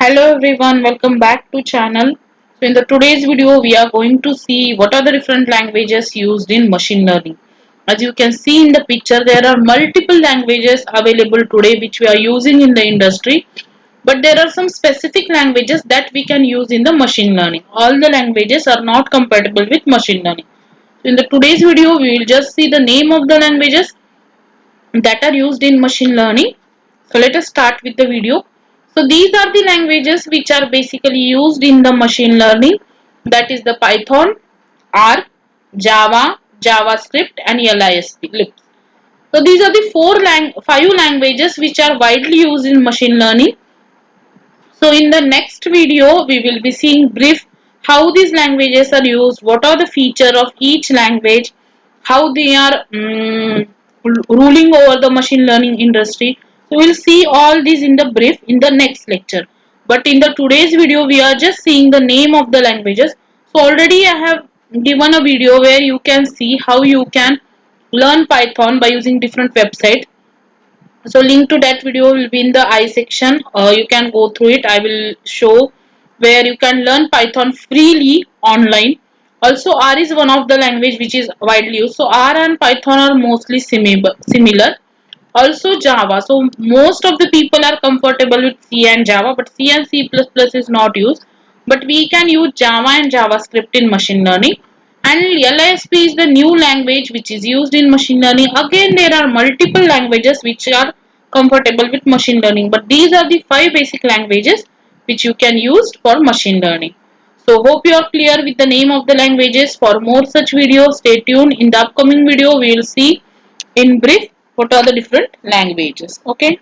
Hello everyone, welcome back to channel. So in the today's video we are going to see what are the different languages used in machine learning. As you can see in the picture, there are multiple languages available today which we are using in the industry, but there are some specific languages that we can use in the machine learning. All the languages are not compatible with machine learning. So in the today's video we will just see the name of the languages that are used in machine learning. So let us start with the video. So these are the languages which are basically used in the machine learning, that is the Python, R, Java, JavaScript and LISP. So these are the five languages which are widely used in machine learning. So in the next video we will be seeing brief how these languages are used, what are the features of each language, how they are ruling over the machine learning industry. So we'll see all these in the brief in the next lecture. But in the today's video we are just seeing the name of the languages. So already I have given a video where you can see how you can learn Python by using different websites. So link to that video will be in the I section. You can go through it. I will show where you can learn Python freely online. Also R is one of the language which is widely used. So R and Python are mostly similar. Also Java. So most of the people are comfortable with C and Java, but C and C++ is not used. But we can use Java and JavaScript in machine learning. And LISP is the new language which is used in machine learning. Again, there are multiple languages which are comfortable with machine learning, but these are the five basic languages which you can use for machine learning. So hope you are clear with the name of the languages. For more such videos, stay tuned. In the upcoming video we will see in brief what are the different languages. Okay.